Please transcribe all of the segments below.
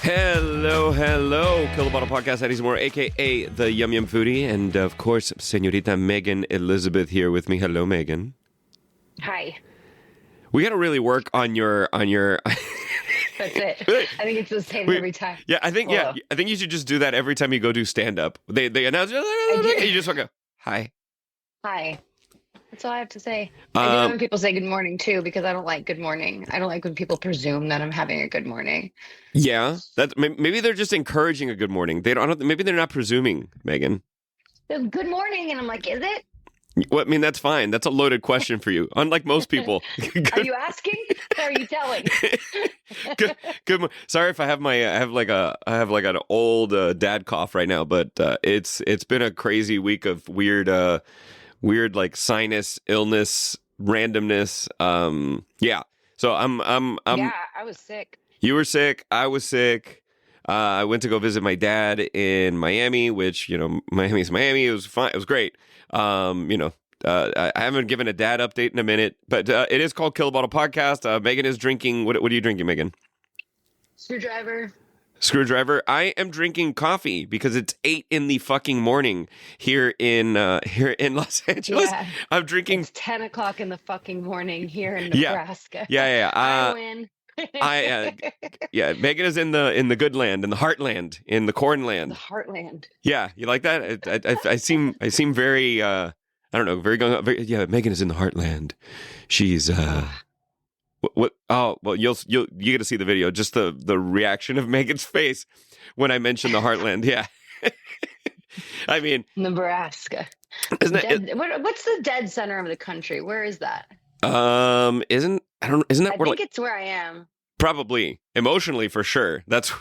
Hello. Kill the Bottle Podcast. Eddie's more, a.k.a. the Yum Yum Foodie. And, of course, Senorita Megan Elizabeth here with me. Hello, Megan. Hi. We got to really work on your... That's it. I think it's the same every time. Yeah, I think you should just do that every time you go do stand-up. They announce you just want to go, hi. Hi. That's all I have to say. I do when people say good morning, too, because I don't like good morning. I don't like when people presume that I'm having a good morning. Yeah, maybe they're just encouraging a good morning. Maybe they're not presuming, Megan. Good morning, and I'm like, is it? Well, I mean, that's fine. That's a loaded question for you. Unlike most people. Are you asking? Or are you telling? Good. Sorry if I have an old dad cough right now, but it's been a crazy week of weird like sinus illness, randomness. Yeah. So I'm. Yeah, I was sick. You were sick. I was sick. I went to go visit my dad in Miami, which, Miami's Miami. It was fine. It was great. I haven't given a dad update in a minute, but it is called Kill a Bottle Podcast. Megan is drinking. What are you drinking, Megan? Screwdriver. I am drinking coffee because it's 8 in the fucking morning here in Los Angeles. Yeah. I'm drinking. It's 10 o'clock in the fucking morning here in Nebraska. Yeah. I win. Megan is in the good land, in the heartland, in the cornland. The heartland. Yeah, you like that? I seem very I don't know, very going. Yeah, Megan is in the heartland. She's what? Oh, well, you get to see the video. Just the reaction of Megan's face when I mentioned the heartland. Yeah, I mean Nebraska. Isn't it? What's the dead center of the country? Where is that? Isn't that? I think it's where I am. Probably emotionally for sure. It's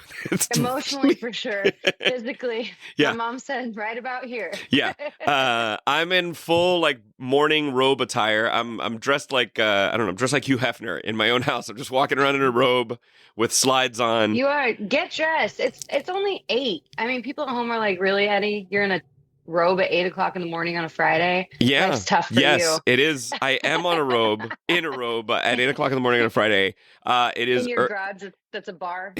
emotionally for sure. Physically, yeah. My mom said right about here. Yeah, I'm in full like morning robe attire. I'm dressed like I'm dressed like Hugh Hefner in my own house. I'm just walking around in a robe with slides on. You are get dressed. It's only 8. I mean, people at home are like, really, Eddie? You're in a robe at 8 o'clock in the morning on a Friday? Yeah, that's tough for you. Yes, it is. I am on a robe in a robe at 8 o'clock in the morning on a Friday. It is in your garage. That's a bar.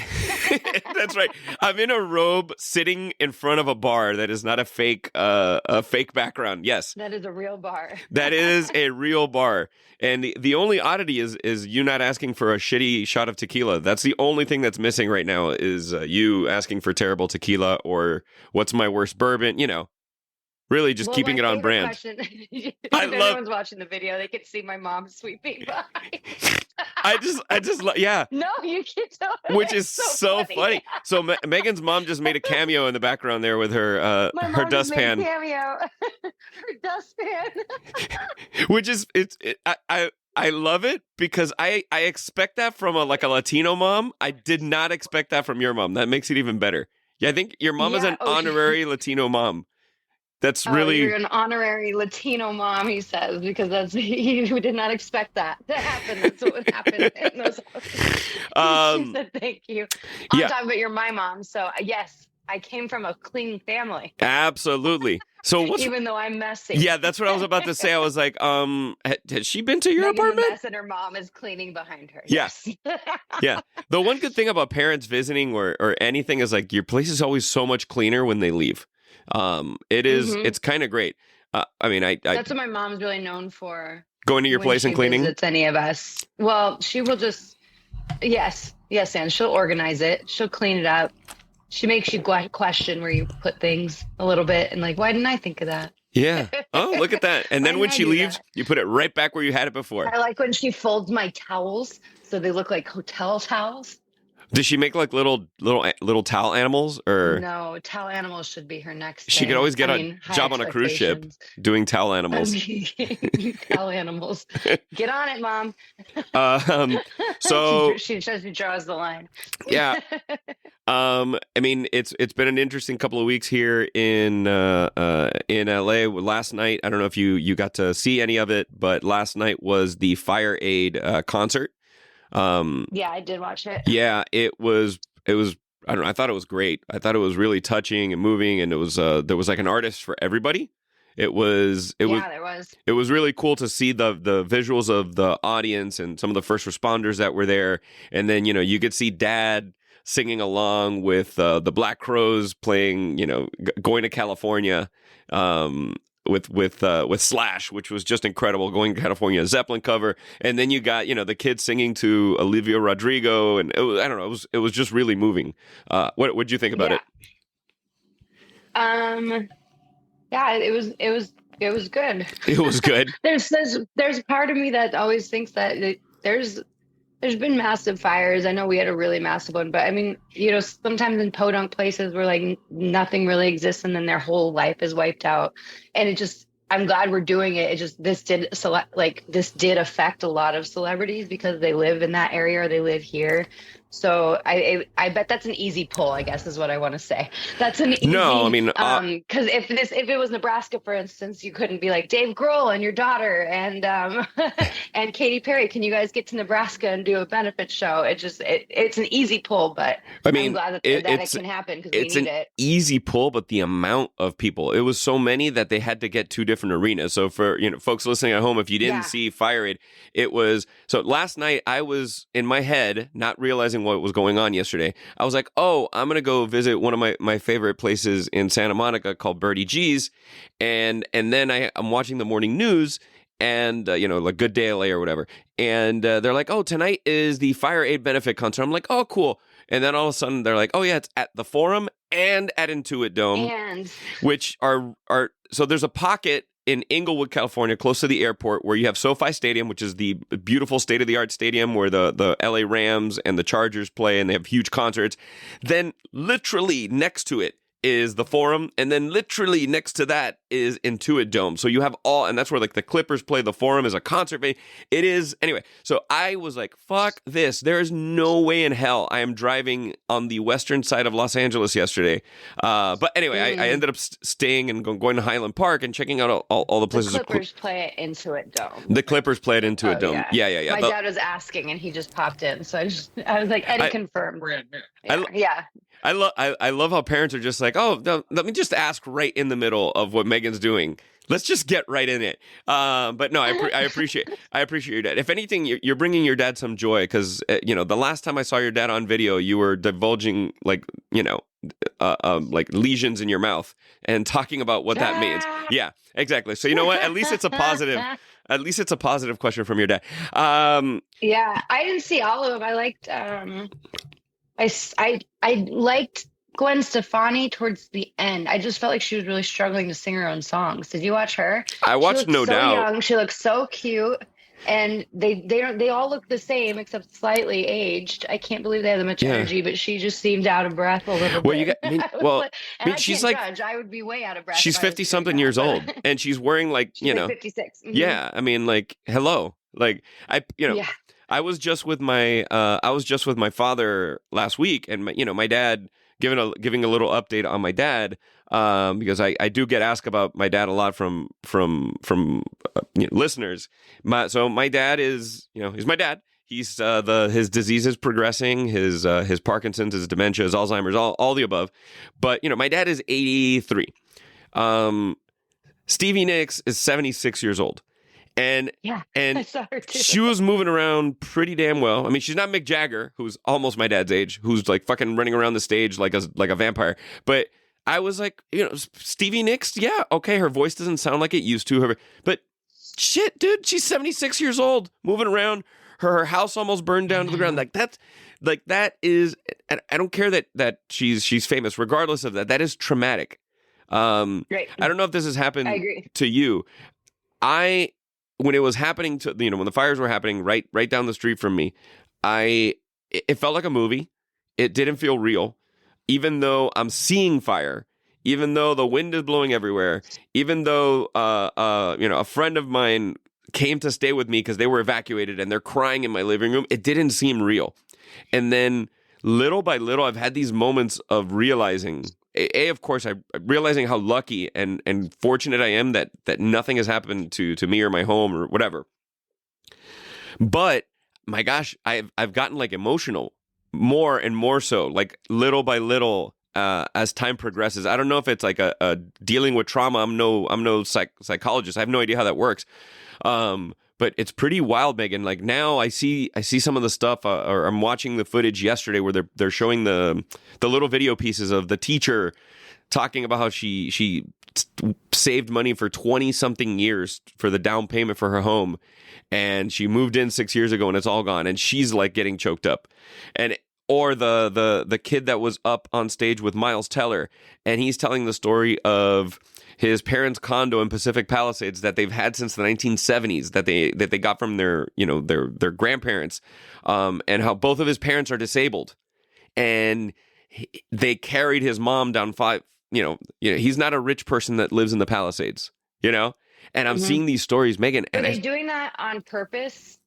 That's right. I'm in a robe sitting in front of a bar that is not a fake background. Yes, that is a real bar. That is a real bar. And the only oddity is you not asking for a shitty shot of tequila. That's the only thing that's missing right now is you asking for terrible tequila or what's my worst bourbon. Really just keeping it on brand. If everyone's watching the video, they could see my mom sweeping by. I just yeah. No, you can't. Which is so funny. So Megan's mom just made a cameo in the background there with her dustpan. Cameo. Her dustpan. Which is I love it because I expect that from a Latino mom. I did not expect that from your mom. That makes it even better. Yeah, I think your mom is an honorary Latino mom. That's really you're an honorary Latino mom, he says, because he did not expect that to happen. That's what happened in those she said thank you. I'm talking about you're my mom, so yes, I came from a clean family. Absolutely. So even though I'm messy. Yeah, that's what I was about to say. I was like, has she been to your Megan's apartment? A mess and her mom is cleaning behind her. Yes. Yeah. The one good thing about parents visiting or anything is like your place is always so much cleaner when they leave. It is. Mm-hmm. It's kind of great. I mean, that's what my mom's really known for. Going to your place and cleaning. Visits any of us. Well, she will just yes, and she'll organize it. She'll clean it up. She makes you question where you put things a little bit and like, why didn't I think of that? Yeah. Oh, look at that. And then when she leaves, you put it right back where you had it before. I like when she folds my towels so they look like hotel towels. Does she make like little towel animals or no? Towel animals should be her next. She could always get a job on a cruise ship doing towel animals. Towel animals, get on it, Mom. So she draws the line. Yeah. I mean, it's been an interesting couple of weeks here in LA. Last night, I don't know if you got to see any of it, but last night was the Fireaid concert. Yeah, I did watch it. Yeah, it was I don't know, I thought it was great. I thought it was really touching and moving, and it was there was like an artist for everybody. There was really cool to see the visuals of the audience and some of the first responders that were there, and then you could see Dad singing along with the Black Crowes playing, going to California. With Slash, which was just incredible, going to California, Zeppelin cover, and then you got the kids singing to Olivia Rodrigo, and I don't know, it was just really moving. What did you think about it? Yeah, it was good. It was good. there's a part of me that always thinks that there's been massive fires. I know we had a really massive one, but I mean, sometimes in podunk places where like nothing really exists and then their whole life is wiped out. And I'm glad we're doing it. It just, this did affect a lot of celebrities because they live in that area or they live here. So I bet that's an easy pull, I guess is what I want to say. That's an easy, no, I mean, because if it was Nebraska, for instance, you couldn't be like Dave Grohl and your daughter and and Katy Perry, can you guys get to Nebraska and do a benefit show? It's an easy pull, but I mean, I'm glad that it can happen because we need it. It's an easy pull, but the amount of people, it was so many that they had to get 2 different arenas. So for folks listening at home, if you didn't see Fireaid, it was so last night I was in my head not realizing what was going on yesterday. I was like, oh, I'm gonna go visit one of my favorite places in Santa Monica called Birdie G's, and then I'm watching the morning news and like Good Day LA or whatever, and they're like, oh, tonight is the Fireaid benefit concert. I'm like, oh, cool. And then all of a sudden they're like, oh yeah, it's at the Forum and at Intuit Dome, which are so there's a pocket in Inglewood, California, close to the airport, where you have SoFi Stadium, which is the beautiful state-of-the-art stadium where the LA Rams and the Chargers play, and they have huge concerts. Then literally next to it is the Forum, and then literally next to that is Intuit Dome. So you have and that's where like the Clippers play. The Forum is a concert venue. It is, anyway, so I was like, fuck this. There is no way in hell I am driving on the western side of Los Angeles yesterday. But anyway, I ended up staying and going to Highland Park and checking out all the places. The Clippers play at Intuit Dome. The Clippers play at Intuit Dome. Yeah. My dad was asking and he just popped in. So I was like, Eddie confirmed. Yeah. I love how parents are just like, oh, no, let me just ask right in the middle of what Megan's doing. Let's just get right in it. But no, I appreciate your dad. If anything, you're bringing your dad some joy because the last time I saw your dad on video, you were divulging like lesions in your mouth and talking about what that means. Yeah, exactly. So you know what? At least it's a positive. At least it's a positive question from your dad. Yeah, I didn't see all of them. I liked. I liked Gwen Stefani towards the end. I just felt like she was really struggling to sing her own songs. Did you watch her? I watched, no doubt. Young. She looks so cute, and they all look the same except slightly aged. I can't believe they have that much energy, but she just seemed out of breath a little bit. She's like, judge. I would be way out of breath. She's 50-something years old, and she's wearing like she's like 56. Mm-hmm. Yeah, I mean, like, hello, like Yeah. I was just with my father last week, and my dad giving a little update on my dad because I do get asked about my dad a lot from listeners. My dad is he's my dad. He's his disease is progressing. His Parkinson's, his dementia, his Alzheimer's, all the above. But my dad is 83. Stevie Nicks is 76 years old. And I saw her too. She was moving around pretty damn well. I mean, she's not Mick Jagger, who's almost my dad's age, who's like fucking running around the stage like a vampire. But I was like, Stevie Nicks, yeah, okay, her voice doesn't sound like it used to. But shit, dude, she's 76 years old, moving around. Her house almost burned down to the ground. That is, I don't care that she's famous. Regardless of that, that is traumatic. Right. I don't know if this has happened to you. When it was happening when the fires were happening right down the street from me, it felt like a movie. It didn't feel real, even though I'm seeing fire, even though the wind is blowing everywhere, even though a friend of mine came to stay with me because they were evacuated and they're crying in my living room. It didn't seem real. And then little by little, I've had these moments of realizing. Of course, I'm realizing how lucky and fortunate I am that nothing has happened to me or my home or whatever. But my gosh, I've gotten like emotional more and more so, like little by little as time progresses. I don't know if it's like a dealing with trauma. I'm no psychologist. I have no idea how that works. but it's pretty wild, Megan. Like now I see some of the stuff, or I'm watching the footage yesterday where they're showing the little video pieces of the teacher talking about how she saved money for 20 something years for the down payment for her home, and she moved in 6 years ago and it's all gone, and she's like getting choked up. And or the kid that was up on stage with Miles Teller, and he's telling the story of his parents' condo in Pacific Palisades that they've had since the 1970s, that they got from their grandparents, and how both of his parents are disabled, and they carried his mom down five. He's not a rich person that lives in the Palisades, And I'm seeing these stories, Megan. Are they doing that on purpose?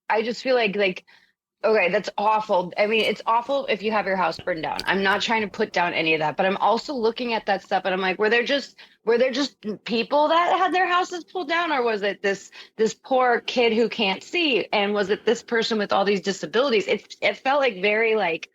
I just feel like, okay, that's awful. I mean, it's awful if you have your house burned down. I'm not trying to put down any of that, but I'm also looking at that stuff and I'm like, were there just people that had their houses pulled down, or was it this poor kid who can't see, and was it this person with all these disabilities? It felt like very like,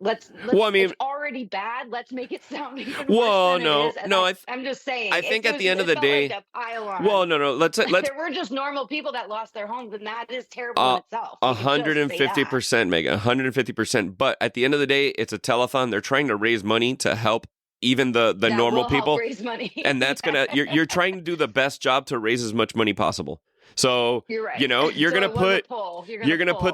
let's well, I mean, it's already bad. Let's make it sound even worse than no, it is. no. I'm just saying. I think at the end of the day, like a pile on. well, no. Let's. There were just normal people that lost their homes, and that is terrible in itself. 150%, Megan. 150%. But at the end of the day, it's a telethon. They're trying to raise money to help even the normal people, raise money. And that's gonna. You're trying to do the best job to raise as much money possible. So you're right. You're gonna put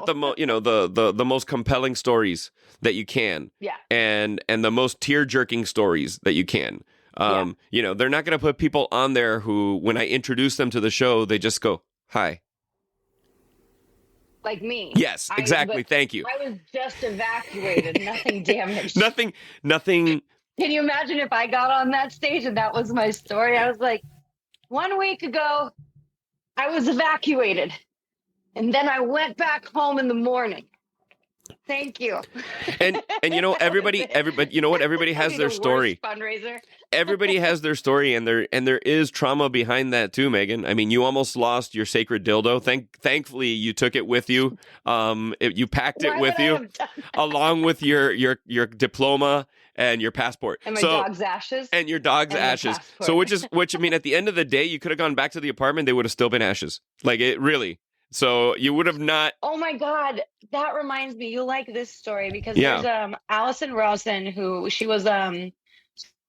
the most compelling stories that you can. Yeah. And the most tear jerking stories that you can. They're not gonna put people on there who, when I introduce them to the show, they just go, "Hi." Like me. Yes, exactly. Thank you. I was just evacuated. Nothing damaged. Nothing. Can you imagine if I got on that stage and that was my story? I was like, 1 week ago, I was evacuated, and then I went back home in the morning. Thank you. And everybody has their story. Fundraiser. Everybody has their story, and there is trauma behind that too, Megan. I mean, you almost lost your sacred dildo. Thankfully, you took it with you. You packed it with you, along with your diploma and your passport, and my dog's ashes, and your dog's ashes. So which I mean, at the end of the day, you could have gone back to the apartment. They would have still been ashes. Like it really. So you would have not. Oh my God, that reminds me. You'll like this story because there's Allison Rawson, who she was the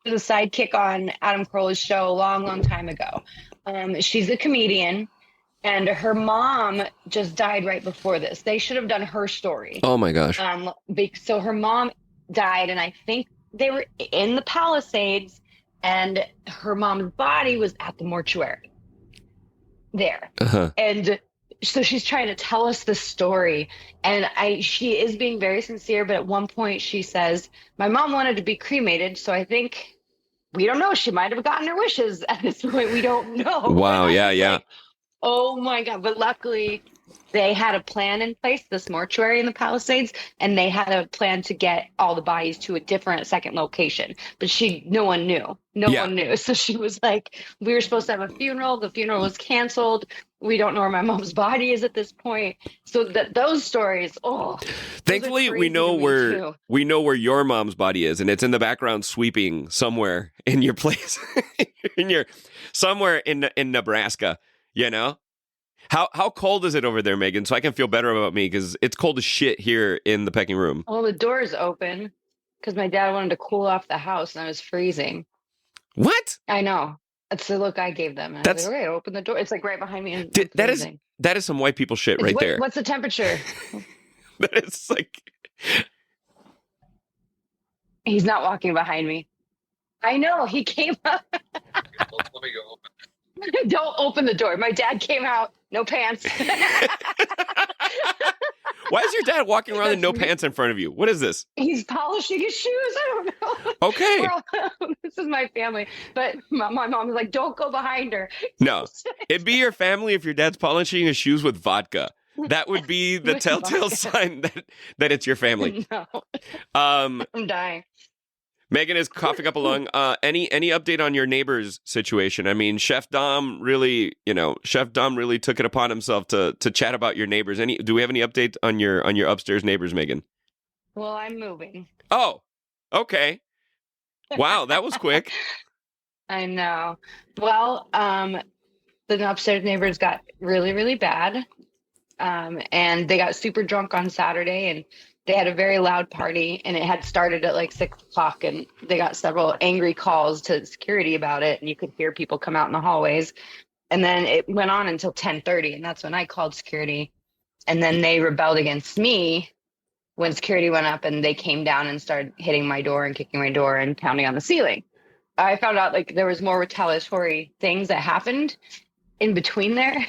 sidekick on Adam Carolla's show a long time ago. She's a comedian, and her mom just died right before this. They should have done her story. Oh my gosh. So her mom died, and I think they were in the Palisades, and her mom's body was at the mortuary there. Uh-huh. And so she's trying to tell us the story, and she is being very sincere, but at one point she says, my mom wanted to be cremated, so I think, we don't know, she might have gotten her wishes at this point. We don't know. Wow, yeah. Like, oh my God. But luckily they had a plan in place, this mortuary in the Palisades, and they had a plan to get all the bodies to a second location. But no one knew. No one knew. So she was like, we were supposed to have a funeral. The funeral was canceled. We don't know where my mom's body is at this point. So those stories, thankfully we know where your mom's body is, and it's in the background sweeping somewhere in your place, somewhere in Nebraska, How cold is it over there, Megan? So I can feel better about me, because it's cold as shit here in the pecking room. Well, the door's open because my dad wanted to cool off the house, and I was freezing. What? I know. That's the look I gave them. I was like, okay, open the door. It's like right behind me. And that is some white people shit there. What's the temperature? That is like. He's not walking behind me. I know. He came up. Let me go open it. Don't open the door. My dad came out, no pants. Why is your dad walking around in no pants in front of you? What is this? He's polishing his shoes. I don't know. Okay. This is my family. But my mom was like, don't go behind her. No. It'd be your family if your dad's polishing his shoes with vodka. That would be the telltale sign that it's your family. No. I'm dying. Megan is coughing up a lung. Any update on your neighbor's situation? I mean, Chef Dom really took it upon himself to chat about your neighbors. Do we have any update on your upstairs neighbors, Megan? Well, I'm moving. Oh, okay. Wow, that was quick. I know. Well, the upstairs neighbors got really, really bad. And they got super drunk on Saturday, and they had a very loud party, and it had started at like 6 o'clock, and they got several angry calls to security about it, and you could hear people come out in the hallways. And then it went on until 10:30, and that's when I called security. And then they rebelled against me when security went up, and they came down and started hitting my door and kicking my door and pounding on the ceiling. I found out like there was more retaliatory things that happened in between there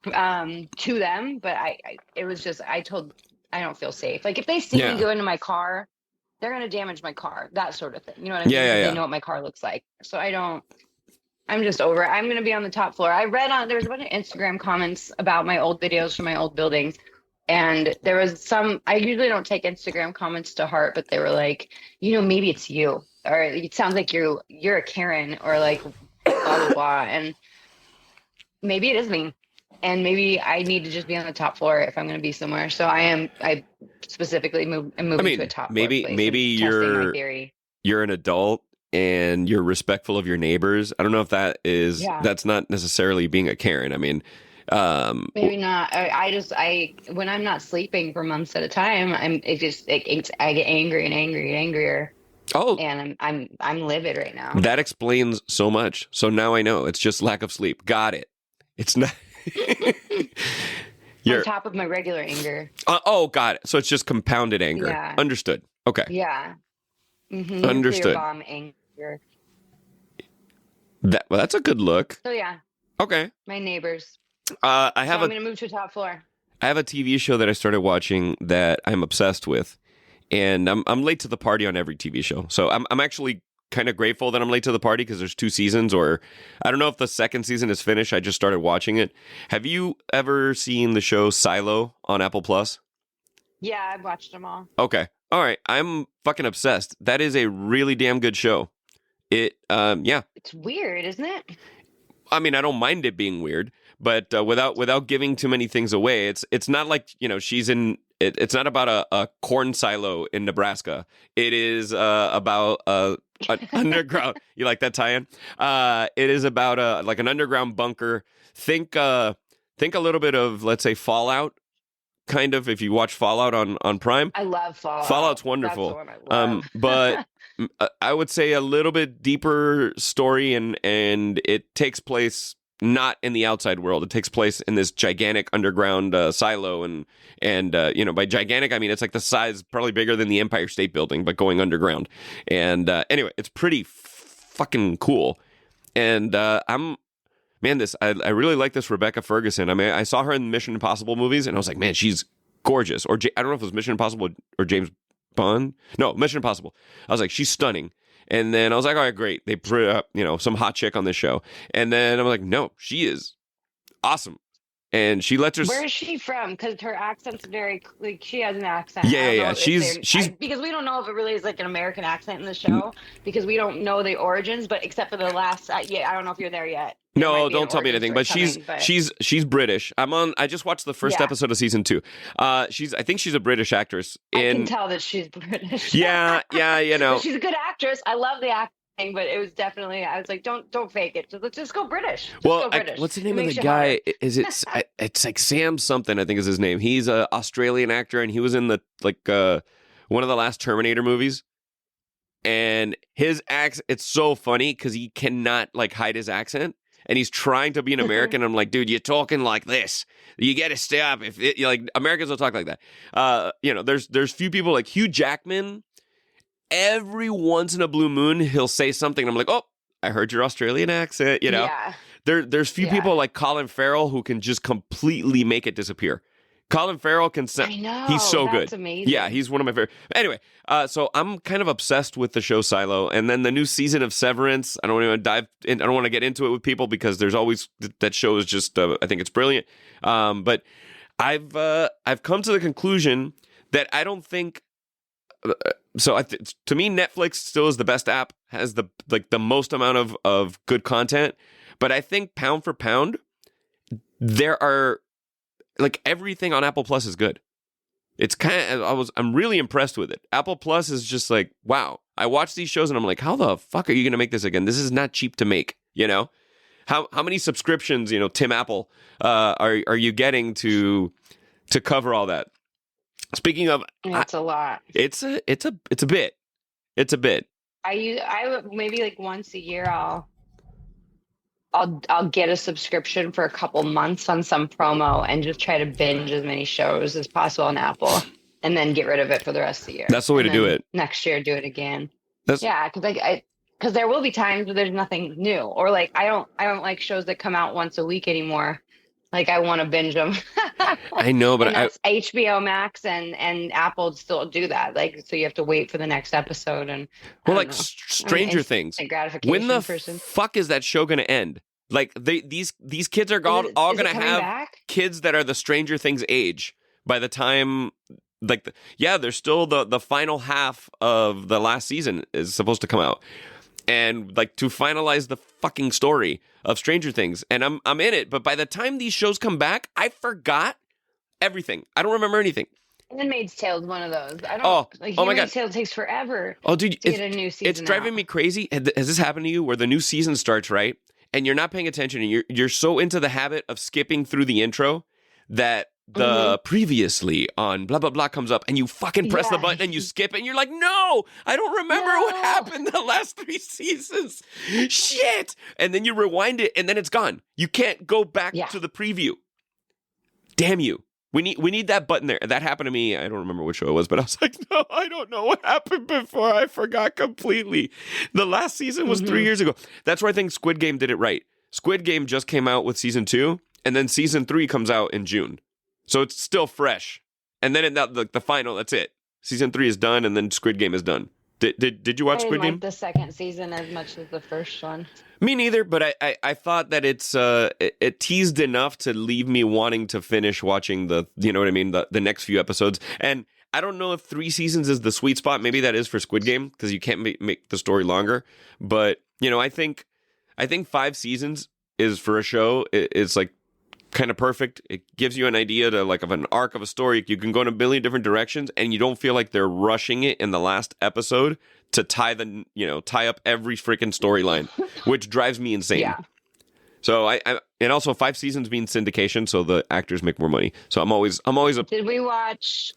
to them, but it was just, I don't feel safe. Like if they see me go into my car, they're going to damage my car, that sort of thing. You know what I mean? They know what my car looks like. So I'm just over it. I'm going to be on the top floor. There was a bunch of Instagram comments about my old videos from my old buildings. And there was I usually don't take Instagram comments to heart, but they were like, maybe it's you, or it sounds like you're a Karen, or like blah, blah, blah. And maybe it is me. And maybe I need to just be on the top floor if I'm going to be somewhere. So I specifically moving to a top floor place. Maybe you're an adult and you're respectful of your neighbors. I don't know if that's not necessarily being a Karen. I mean, maybe not. I when I'm not sleeping for months at a time, I get angry and angry and angrier. Oh, and I'm livid right now. That explains so much. So now I know it's just lack of sleep. Got it. It's not. On top of my regular anger. Got it. So it's just compounded anger. Yeah. Understood. Okay. Yeah. Mm-hmm. Understood. Bomb anger. That's a good look. So yeah. Okay. My neighbors. I'm going to move to a top floor. I have a TV show that I started watching that I'm obsessed with, and I'm late to the party on every TV show. So I'm actually kind of grateful that I'm late to the party because there's 2 seasons, or I don't know if the second season is finished. I just started watching it. Have you ever seen the show Silo on Apple Plus? Yeah, I've watched them all. Okay. All right. I'm fucking obsessed. That is a really damn good show. It's weird, isn't it? I mean, I don't mind it being weird, but without giving too many things away, it's not like, she's in. It's not about a corn silo in Nebraska. It is about an underground. You like that tie-in? It is about an underground bunker. Think a little bit of, let's say, Fallout. Kind of, if you watch Fallout on Prime. I love Fallout. Fallout's wonderful. That's the one I love. But I would say a little bit deeper story, and it takes place not in the outside world. It takes place in this gigantic underground silo, and by gigantic I mean it's like the size, probably bigger than the Empire State Building, but going underground. And anyway, it's pretty fucking cool. And I really like this Rebecca Ferguson. I mean, I saw her in Mission Impossible movies, and I was like, man, she's gorgeous. Or I don't know if it was Mission Impossible or James Bond. No, Mission Impossible. I was like, she's stunning. And then I was like, all right, great. They put up, some hot chick on this show. And then I'm like, no, she is awesome. And she lets her. Where is she from? Because her accent's very, she has an accent. Yeah. She's because we don't know if it really is like an American accent in the show, because we don't know the origins. But except for the last, I don't know if you're there yet. No, don't tell me anything. But she's British. I just watched the first episode of season 2. I think she's a British actress. I can tell that she's British. Yeah. But she's a good actress. I love the acting. But it was definitely, I was like, don't fake it. Let's just go British. Go British. What's the name of the guy? Is it? It's like Sam something, I think is his name. He's an Australian actor, and he was in the one of the last Terminator movies. And his accent, it's so funny because he cannot hide his accent, and he's trying to be an American. I'm like, dude, you're talking like this. You got to stop. Americans don't talk like that. There's few people like Hugh Jackman. Every once in a blue moon, he'll say something, and I'm like, oh, I heard your Australian accent, Yeah. There's few people like Colin Farrell who can just completely make it disappear. Colin Farrell can I know. He's so That's good. Amazing. Yeah, he's one of my favorite. Anyway, so I'm kind of obsessed with the show Silo, and then the new season of Severance. I don't want to get into it with people because there's always that show is just I think it's brilliant. But I've come to the conclusion that I don't think. So to me, Netflix still is the best app, has the most amount of good content. But I think pound for pound, there are everything on Apple Plus is good. It's I'm really impressed with it. Apple Plus is just like, wow. I watch these shows and I'm like, how the fuck are you going to make this again? This is not cheap to make, How many subscriptions, Tim Apple, are you getting to cover all that? Speaking of, It's a lot. It's a bit. It's a bit. I would maybe like once a year I'll get a subscription for a couple months on some promo and just try to binge as many shows as possible on Apple, and then get rid of it for the rest of the year. That's the way and to do it. Next year, do it again. That's... Yeah, because there will be times where there's nothing new, or like I don't like shows that come out once a week anymore. Like I want to binge them. I know, but that's HBO Max and Apple still do that. Like, so you have to wait for the next episode. And Stranger Things. When the fuck is that show going to end? Like these kids are all going to have kids that are the Stranger Things age by the time. Like, there's still the final half of the last season is supposed to come out. And like to finalize the fucking story of Stranger Things, and I'm in it. But by the time these shows come back, I forgot everything. I don't remember anything. Handmaid's Tale is one of those. Oh my god! Handmaid's Tale takes forever. Oh, dude, to get a new season. It's driving me crazy. Has this happened to you, where the new season starts, right, and you're not paying attention, and you're so into the habit of skipping through the intro that the previously on blah blah blah comes up, and you fucking press the button and you skip it, and you're like, no, I don't remember what happened the last 3 seasons. Shit. And then you rewind it, and then it's gone. You can't go back to the preview. Damn you. We need that button there. That happened to me. I don't remember which show it was, but I was like, no, I don't know what happened before. I forgot completely. The last season was 3 years ago. That's where I think Squid Game did it right. Squid Game just came out with season 2, and then season 3 comes out in June. So it's still fresh. And then in the final, that's it. Season 3 is done, and then Squid Game is done. Did you watch Squid Game? I didn't like the second season as much as the first one. Me neither, but I thought that it teased enough to leave me wanting to finish watching the next few episodes. And I don't know if 3 seasons is the sweet spot. Maybe that is for Squid Game, because you can't make the story longer. But I think 5 seasons is for a show. It's like kind of perfect. It gives you an idea of an arc of a story. You can go in a billion different directions, and you don't feel like they're rushing it in the last episode to tie up every freaking storyline, which drives me insane. Yeah. So and also 5 seasons means syndication, so the actors make more money. So I'm always a... Did you watch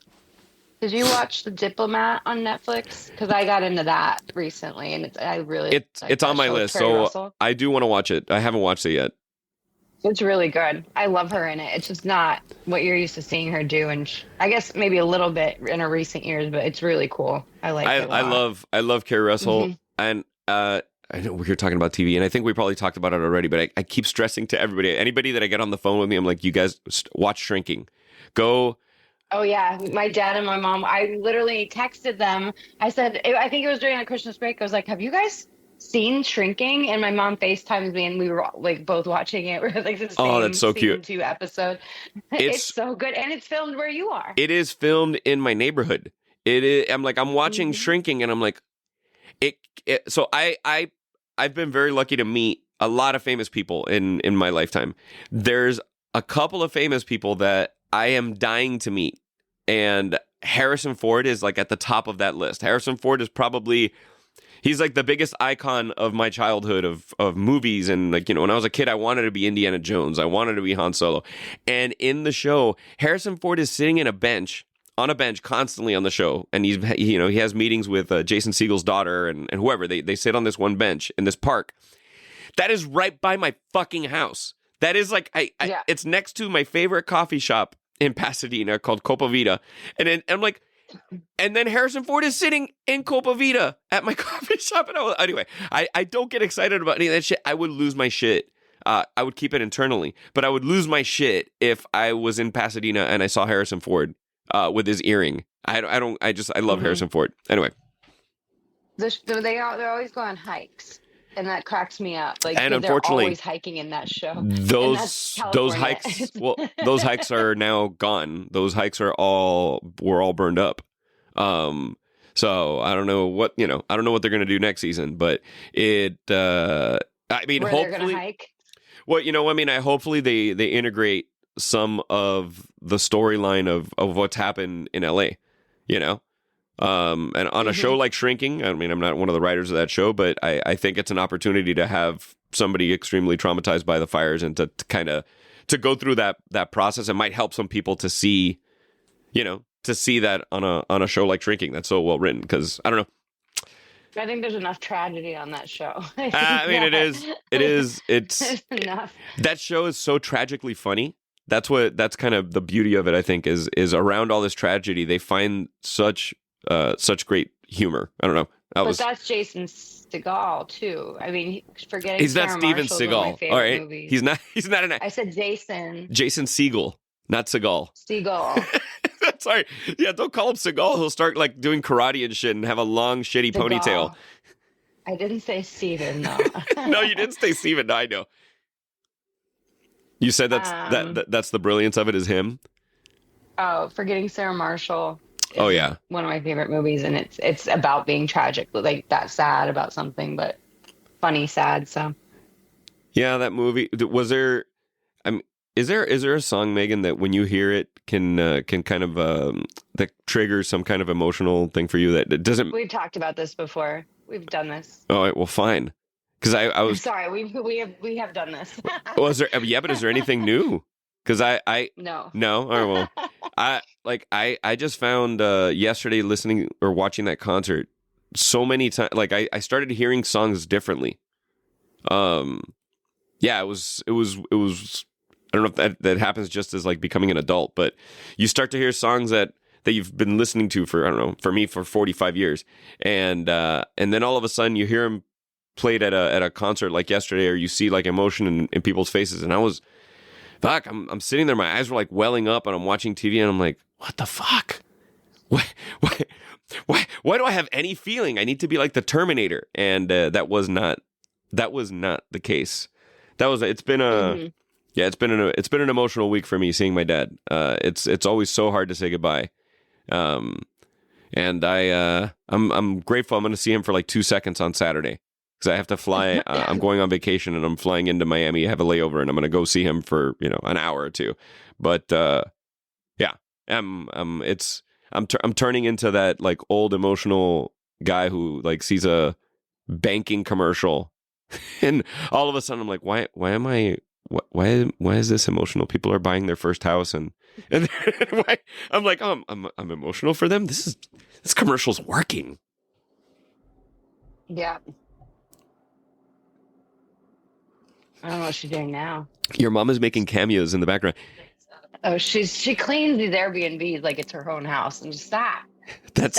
The Diplomat on Netflix? Because I got into that recently, and it's on my list. So Russell. I do want to watch it. I haven't watched it yet. It's really good. I love her in it. It's just not what you're used to seeing her do, and I guess maybe a little bit in her recent years, but it's really cool. I like it a lot. I love Carrie Russell, and I know we're here talking about TV, and I think we probably talked about it already, but I keep stressing to anybody that I get on the phone with me, I'm like, you guys watch Shrinking. Go. Oh yeah, my dad and my mom. I literally texted them. I said, I think it was during the Christmas break. I was like, have you guys seen Shrinking? And my mom FaceTimes me, and we were like both watching it. We're like the same that's so cute. 2 episode. It's so good, and it's filmed where you are. It is filmed in my neighborhood. It is. I'm watching Shrinking, and I'm like, so I've been very lucky to meet a lot of famous people in my lifetime. There's a couple of famous people that I am dying to meet, and Harrison Ford is like at the top of that list. Harrison Ford is probably... He's like the biggest icon of my childhood of movies. And when I was a kid, I wanted to be Indiana Jones. I wanted to be Han Solo. And in the show, Harrison Ford is sitting on a bench constantly on the show. And he has meetings with Jason Segel's daughter and whoever. They sit on this one bench in this park. That is right by my fucking house. That is it's next to my favorite coffee shop in Pasadena called Copa Vida. And I'm like... And then Harrison Ford is sitting in Copa Vida at my coffee shop. And anyway, I don't get excited about any of that shit. I would lose my shit. I would keep it internally, but I would lose my shit if I was in Pasadena and I saw Harrison Ford with his earring. I love Harrison Ford. Anyway, they're always go on hikes, and that cracks me up. And they're unfortunately, always hiking in that show. Those hikes, those hikes are now gone. Those hikes were all burned up. So I don't know what they're going to do next season, but hopefully they're going to hike. Well, hopefully they integrate some of the storyline of what's happened in LA, And on a show like Shrinking, I mean, I'm not one of the writers of that show, but I think it's an opportunity to have somebody extremely traumatized by the fires and to kind of to go through that process. It might help some people to see, to see that on a show like Shrinking that's so well written. Because I don't know. I think there's enough tragedy on that show. I mean, it's enough. That show is so tragically funny. That's kind of the beauty of it, I think, is around all this tragedy, they find such great humor. I don't know. But that's Jason Segel too. I mean, forgetting he's not Sarah Steven Marshall's one of my Seagal. favorite All right, movies. he's not an. I said Jason Segel, not Seagal. Seagal. Sorry, yeah, don't call him Seagal. He'll start like doing karate and shit and have a long shitty Seagal. ponytail. I didn't say Steven, no. No, you didn't say Steven. No, I know. You said that's the brilliance of it is him. Oh, Forgetting Sarah Marshall. Oh yeah, one of my favorite movies, and it's about being tragic, like that sad about something, but funny sad. So yeah, that movie. Was there? Is there a song, Megan, that when you hear it can kind of that triggers some kind of emotional thing for you that it doesn't? We've talked about this before. We've done this. Oh, well, fine. Because I was sorry. We have done this. Was there? Yeah, but is there anything new? Because I no. All right, well, I just found yesterday listening or watching that concert so many times. Like I started hearing songs differently. Yeah, it was. I don't know if that happens just as like becoming an adult, but you start to hear songs that you've been listening to for, I don't know, for me for 45 years, and then all of a sudden you hear them played at a concert like yesterday, or you see like emotion in people's faces, and I was, fuck, I'm sitting there, my eyes were like welling up, and I'm watching TV, and I'm like, what the fuck? Why do I have any feeling? I need to be like the Terminator, and that was not the case. It's been a Yeah, it's been an emotional week for me seeing my dad. It's always so hard to say goodbye, and I'm grateful. I'm going to see him for like 2 seconds on Saturday because I have to fly. I'm going on vacation and I'm flying into Miami. I have a layover and I'm going to go see him for an hour or two. But yeah, I'm turning into that like old emotional guy who like sees a banking commercial, and all of a sudden I'm like, why am I? Why is this emotional? People are buying their first house, and why? I'm like, oh, I'm emotional for them. This commercial's working. Yeah. I don't know what she's doing now. Your mom is making cameos in the background. Oh, she cleans these Airbnbs like it's her own house, and just stop it.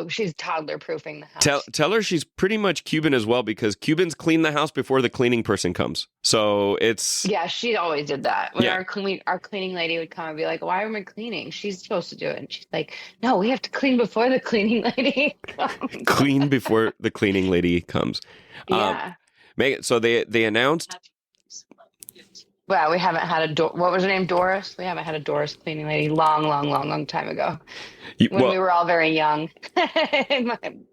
She's toddler proofing the house. Tell her she's pretty much Cuban as well, because Cubans clean the house before the cleaning person comes. So it's she always did that. When our cleaning lady would come and be like, "Why am I cleaning? She's supposed to do it." And she's like, "No, we have to clean before the cleaning lady comes." Clean before the cleaning lady comes. Yeah. Megan, so they announced. Well, we haven't had what was her name? Doris? We haven't had a Doris cleaning lady long time ago. When we were all very young.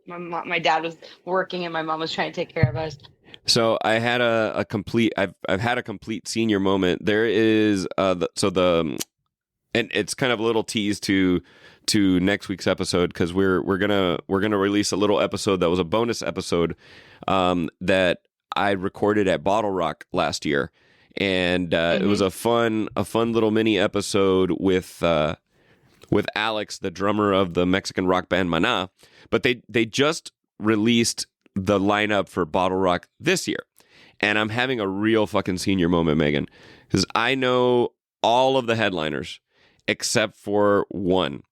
my dad was working and my mom was trying to take care of us. So I had I've had a complete senior moment. There is and it's kind of a little tease to next week's episode, because we're gonna release a little episode that was a bonus episode that I recorded at Bottle Rock last year. And it was a fun little mini episode with Alex, the drummer of the Mexican rock band Maná. But they just released the lineup for Bottle Rock this year, and I'm having a real fucking senior moment, Megan, because I know all of the headliners except for one,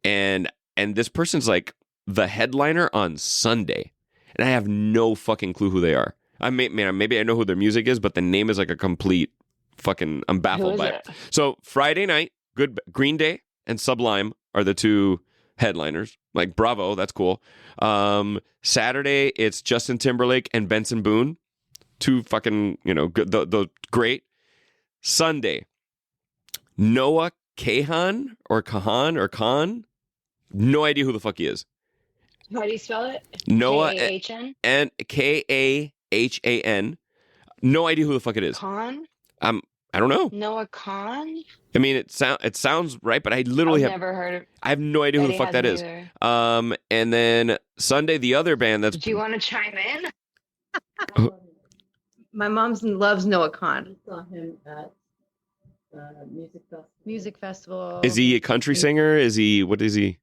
and this person's like the headliner on Sunday, and I have no fucking clue who they are. Maybe I know who their music is, but the name is like a complete fucking. I'm baffled by it. So Friday night, Green Day and Sublime are the two headliners. Like, bravo, that's cool. Saturday, it's Justin Timberlake and Benson Boone, two fucking good, the great. Sunday, Noah Kahan or Khan, no idea who the fuck he is. How do you spell it? Noah K-A-H-N? and Kahan. No idea who the fuck it is. Khan? I don't know. Noah Khan? I mean, it sounds right, but I literally I've never heard of. I have no idea who the Eddie fuck that is. hasn't And then Sunday, the other band that's. Do you want to chime in? My mom loves Noah Khan. I saw him at music festival. Is he a country singer? What is he?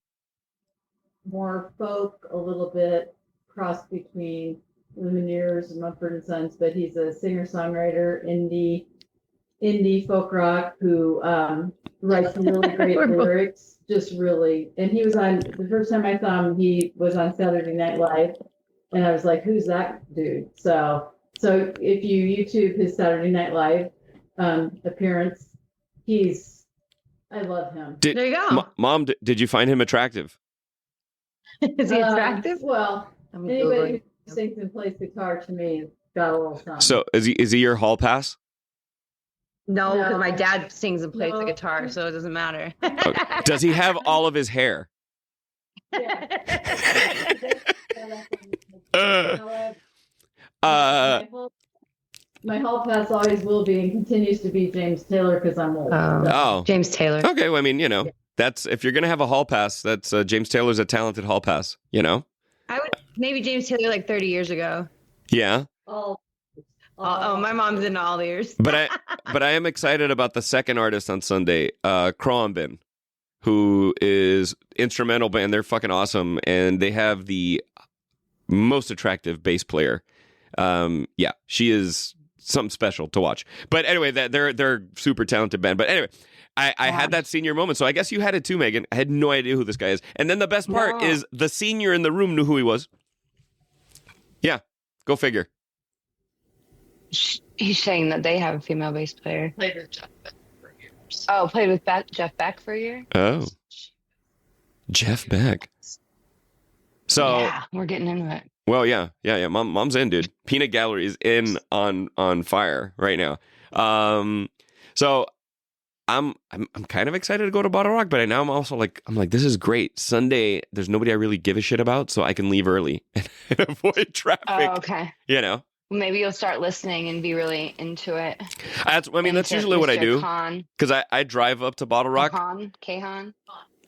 More folk, a little bit cross between Lumineers and Mumford & Sons, but he's a singer-songwriter, indie folk rock who writes really great lyrics, just really. And he was on, the first time I saw him, he was on Saturday Night Live, and I was like, who's that dude? So if you YouTube his Saturday Night Live appearance, I love him. There you go. Mom, did you find him attractive? Is he attractive? Well, anybody who sings and plays guitar to me has got a little something. So is he your hall pass? No, No. because my dad sings and plays the No. guitar, so it doesn't matter. Okay. Does he have all of his hair? My hall pass always will be and continues to be James Taylor because I'm old. Oh, James Taylor. okay. Well, I mean, that's if you're gonna have a hall pass, that's James Taylor's a talented hall pass. I would maybe James Taylor like 30 years ago. Yeah. Oh, My mom's into all ears. But I am excited about the second artist on Sunday, Crombin, who is instrumental band. They're fucking awesome, and they have the most attractive bass player. Yeah, she is something special to watch. But anyway, they're super talented band. But anyway, I had that senior moment, so I guess you had it too, Megan. I had no idea who this guy is. And then the best part is the senior in the room knew who he was. Yeah, go figure. He's saying that they have a female bass player. Played with Jeff Beck for years. Oh, played with Jeff Beck for a year? Oh, Jeff Beck. So yeah, we're getting into it. well, yeah. Mom's in, dude. Peanut Gallery is in on fire right now. So I'm kind of excited to go to Bottle Rock, but now I'm also like this is great. Sunday, there's nobody I really give a shit about, so I can leave early and avoid traffic. Oh, okay. Well, maybe you'll start listening and be really into it. that's usually what I do. Khan. Because I drive up to Bottle Rock. Khan.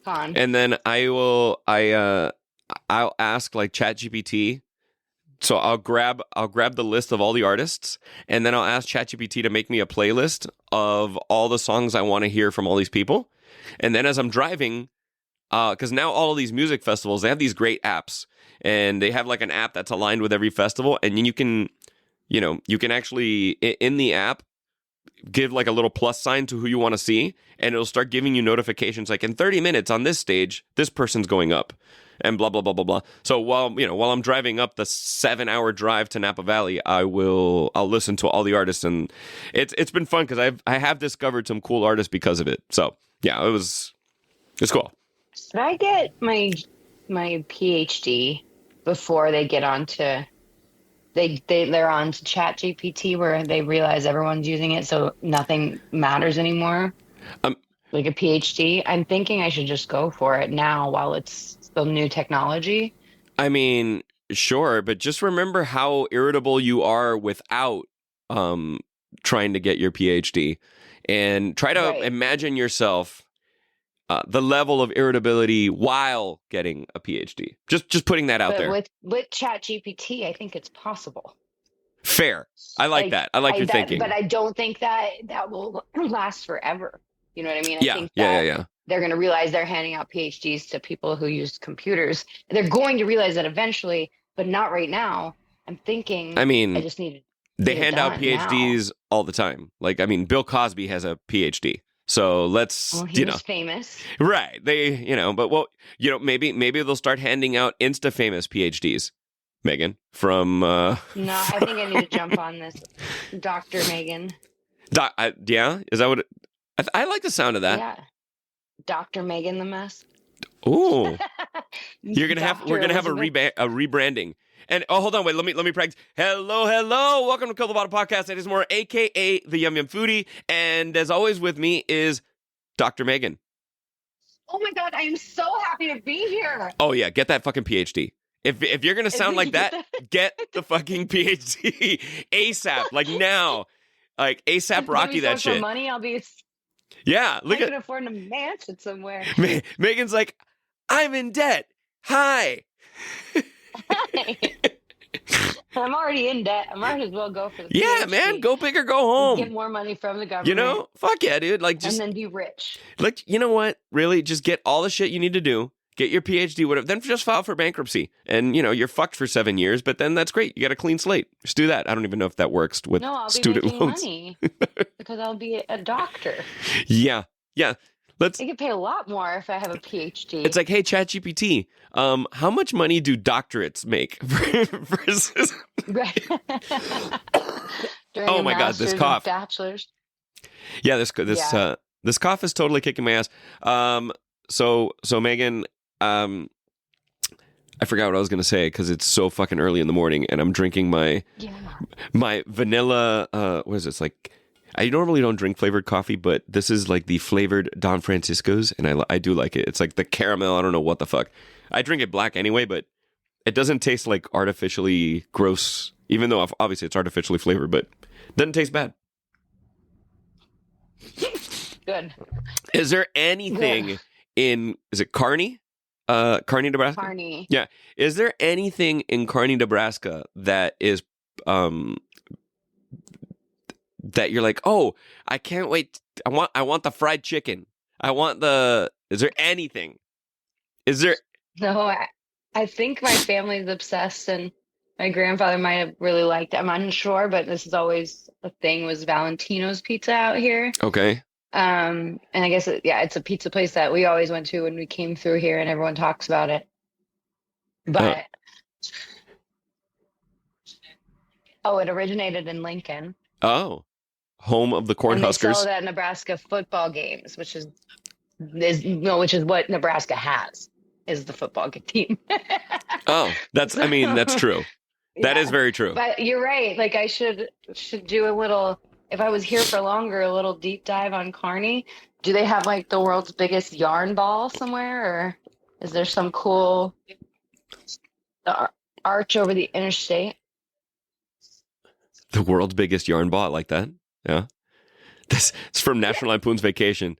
And then I'll ask like ChatGPT. So I'll grab the list of all the artists, and then I'll ask ChatGPT to make me a playlist of all the songs I want to hear from all these people. And then as I'm driving, because now all of these music festivals, they have these great apps, and they have like an app that's aligned with every festival, and you can actually in the app give like a little plus sign to who you want to see, and it'll start giving you notifications like in 30 minutes on this stage, this person's going up, and blah blah blah blah blah. So while I'm driving up the 7-hour drive to Napa Valley, I'll listen to all the artists, and it's been fun because I have discovered some cool artists because of it. So yeah, it's cool. Should I get my PhD before they get onto they're on to ChatGPT where they realize everyone's using it, so nothing matters anymore? Like a PhD, I'm thinking I should just go for it now while it's still new technology. I mean, sure, but just remember how irritable you are without trying to get your PhD, and try to imagine yourself the level of irritability while getting a PhD. Just putting that out there. With ChatGPT, I think it's possible. Fair. I like that. I like your thinking. But I don't think that will last forever. You know what I mean? Yeah. I think they're going to realize they're handing out PhDs to people who use computers. They're going to realize that eventually, but not right now. I'm thinking. I mean, I just need. They hand out PhDs all the time. Like, I mean, Bill Cosby has a PhD. So let's, he's famous. Right. They, but maybe they'll start handing out insta-famous PhDs, Megan, from... No, I think I need to jump on this. Dr. Megan. Yeah? Is that what... I like the sound of that. Yeah. Dr. Megan the Mess. Ooh. We're going to have a rebranding. And hold on, wait, let me practice. Hello, welcome to Kill the Bottle Podcast. It is more, aka the Yum Yum Foodie, and as always with me is Dr. Megan. Oh my God, I am so happy to be here. Oh yeah, get that fucking PhD. If you're gonna sound like that, get the fucking PhD ASAP, like now, like ASAP Rocky that shit. For money, I'll be Yeah, I can afford a mansion somewhere. Megan's like, I'm in debt. Hi. I'm already in debt. I might as well go for the Yeah, PhD. man, go big or go home. Get more money from the government. Fuck yeah, dude. Like, just and then be rich. like, you know what? Really, just get all the shit you need to do. Get your PhD, whatever. Then just file for bankruptcy, and you're fucked for 7 years. But then that's great. You got a clean slate. Just do that. I don't even know if that works with student making loans. Money because I'll be a doctor. Yeah. I could pay a lot more if I have a PhD. It's like, hey, ChatGPT, how much money do doctorates make versus? Right. Oh my God, this cough. Bachelor's. Yeah, this cough is totally kicking my ass. So Megan, I forgot what I was going to say because it's so fucking early in the morning and I'm drinking my vanilla, what is this? Like, I normally don't drink flavored coffee, but this is like the flavored Don Francisco's and I do like it. It's like the caramel. I don't know what the fuck. I drink it black anyway, but it doesn't taste like artificially gross, even though obviously it's artificially flavored, but it doesn't taste bad. Good. Is there anything is it Kearney? Kearney, Nebraska? Kearney. Yeah. Is there anything in Kearney, Nebraska that is that you're like, oh, I can't wait. I want the fried chicken. Is there anything? Is there? No, I think my family's obsessed and my grandfather might have really liked it. I'm unsure, but this is always a thing was Valentino's Pizza out here. Okay. And I guess, it's a pizza place that we always went to when we came through here and everyone talks about it. But, it originated in Lincoln. Oh, home of the Cornhuskers. They sell it at Nebraska football games, which is what Nebraska has, is the football team. Oh, that's true. That is very true. But you're right. Like I should do a little, if I was here for longer, a little deep dive on Kearney. Do they have like the world's biggest yarn ball somewhere, or is there some cool arch over the interstate? The world's biggest yarn ball, like that. Yeah. It's from National Lampoon's Vacation.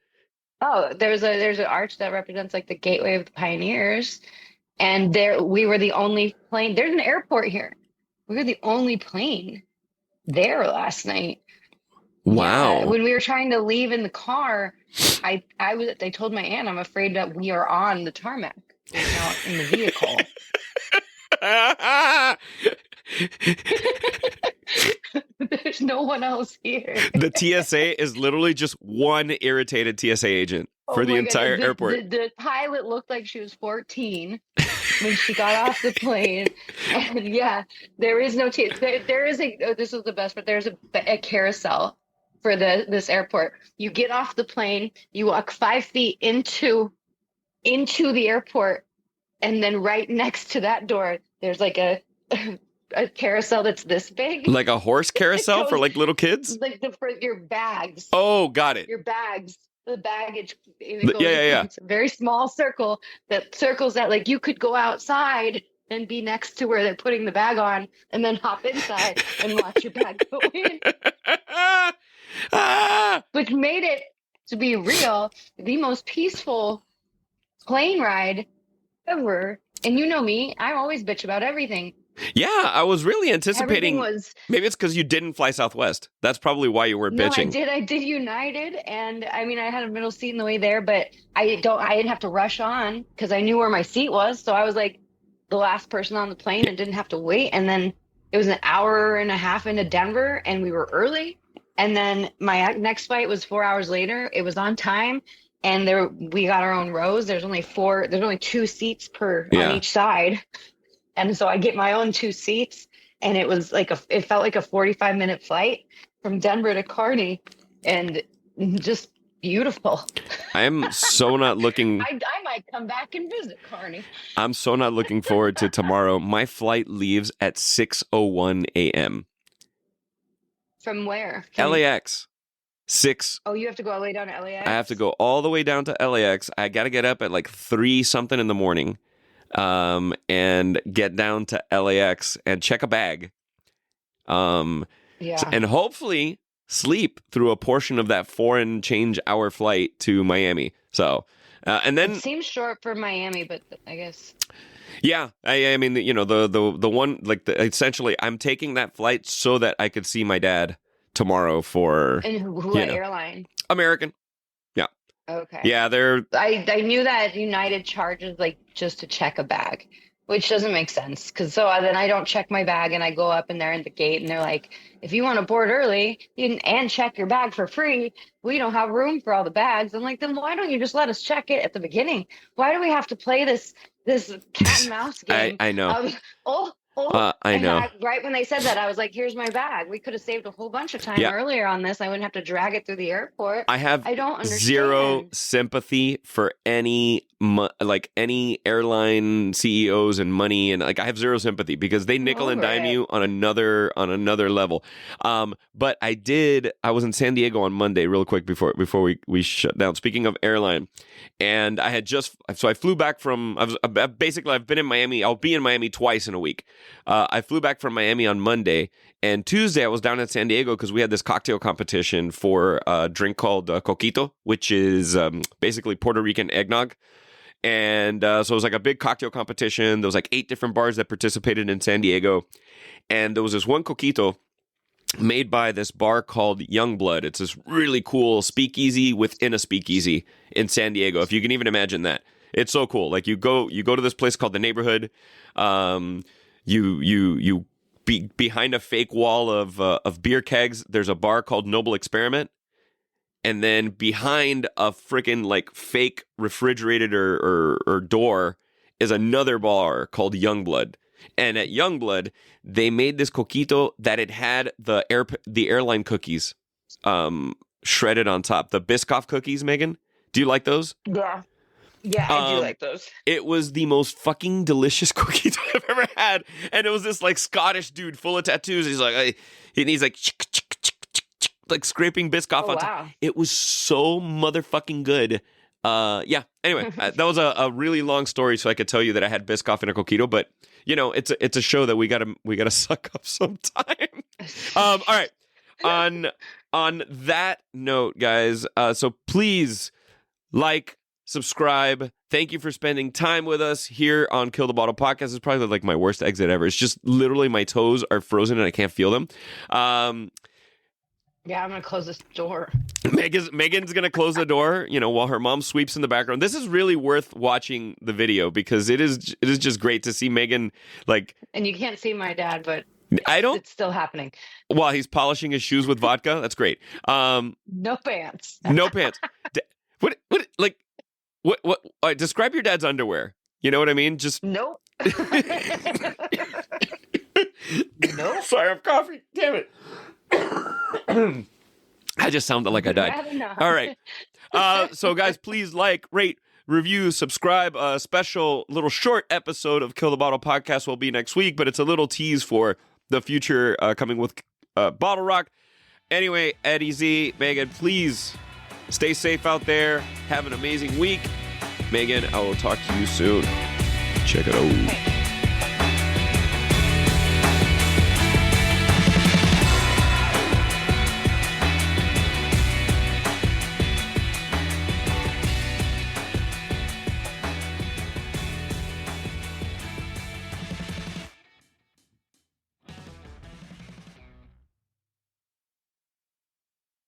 Oh, there's an arch that represents like the gateway of the pioneers. And we were the only plane. There's an airport here. We were the only plane there last night. Wow. Yeah, when we were trying to leave in the car, I told my aunt, I'm afraid that we are on the tarmac. We're not in the vehicle. There's no one else here. The TSA is literally just one irritated TSA agent for the entire airport. The pilot looked like she was 14 when she got off the plane. And there is no there is this is the best, but there's a carousel for this airport. You get off the plane, you walk 5 feet into the airport, and then right next to that door, there's like a carousel that's this big. Like a horse carousel for like little kids? Like for your bags. Oh, got it. Your bags. The baggage. Yeah. It's a very small circle that circles that like you could go outside and be next to where they're putting the bag on and then hop inside and watch your bag go in. Which made it, to be real, the most peaceful plane ride ever. And you know me, I always bitch about everything. Yeah, I was really anticipating. Maybe it's because you didn't fly Southwest. That's probably why you were bitching. No, I did United, and I mean, I had a middle seat in the way there, but I didn't have to rush on because I knew where my seat was. So I was like the last person on the plane and didn't have to wait. And then it was an hour and a half into Denver, and we were early. And then my next flight was 4 hours later. It was on time, and we got our own rows. There's only 2 seats on each side. And so I get my own 2 seats, and it was like it felt like a 45-minute flight from Denver to Kearney, and just beautiful. I am so not looking. I might come back and visit Kearney. I'm so not looking forward to tomorrow. My flight leaves at 6:01 a.m. From where? LAX. 6. Oh, you have to go all the way down to LAX? I have to go all the way down to LAX. I got to get up at like 3 something in the morning. And get down to LAX and check a bag. And hopefully sleep through a portion of that 4-and-change-hour flight to Miami. So, and then it seems short for Miami, but I guess. Yeah, I mean, you know, the one, like, essentially, I'm taking that flight so that I could see my dad tomorrow for, And what airline? American. Yeah. Okay. Yeah, they're. I knew that United charges like just to check a bag, which doesn't make sense. Because then I don't check my bag and I go up and they're in the gate and they're like, if you want to board early and check your bag for free, we don't have room for all the bags. I'm like, then why don't you just let us check it at the beginning? Why do we have to play this cat and mouse game? I know. I know. Right when they said that, I was like, here's my bag. We could have saved a whole bunch of time earlier on this. I wouldn't have to drag it through the airport. I don't understand. Zero sympathy for any airline CEOs and money, and like I have zero sympathy because they nickel and dime you on another level. But I was in San Diego on Monday, real quick before we shut down. Speaking of airline, and I flew back from. I've been in Miami. I'll be in Miami twice in a week. I flew back from Miami on Monday, and Tuesday I was down in San Diego because we had this cocktail competition for a drink called Coquito, which is basically Puerto Rican eggnog. And so it was like a big cocktail competition. There was like 8 different bars that participated in San Diego. And there was this one Coquito made by this bar called Youngblood. It's this really cool speakeasy within a speakeasy in San Diego, if you can even imagine that. It's so cool. Like you go to this place called The Neighborhood. You behind a fake wall of beer kegs, there's a bar called Noble Experiment. And then behind a freaking like fake refrigerated or door is another bar called Youngblood. And at Youngblood, they made this coquito that it had the airline cookies shredded on top. The Biscoff cookies, Megan. Do you like those? Yeah. Yeah, I do like those. It was the most fucking delicious cookies I've ever had. And it was this like Scottish dude full of tattoos. He's like, like scraping Biscoff on top. It was so motherfucking good. Yeah. Anyway, that was a really long story, so I could tell you that I had Biscoff in a coquito. But you know, it's a show that we gotta suck up sometime. All right. On that note, guys. So please subscribe. Thank you for spending time with us here on Kill the Bottle Podcast. It's probably like my worst exit ever. It's just literally my toes are frozen and I can't feel them. Yeah, I'm gonna close this door. Megan's gonna close the door, while her mom sweeps in the background. This is really worth watching the video because it is just great to see Megan like. And you can't see my dad, but it's still happening. While he's polishing his shoes with vodka, that's great. No pants. No pants. What? Describe your dad's underwear. You know what I mean? Just nope. Nope. Sorry, I'm coughing. Damn it. I just sounded like I died. All right. So guys, please rate, review, subscribe. A special little short episode of Kill the Bottle Podcast will be next week, but it's a little tease for the future coming with Bottle Rock. Anyway, Eddie Z, Megan, please stay safe out there. Have an amazing week. Megan, I will talk to you soon. Check it out.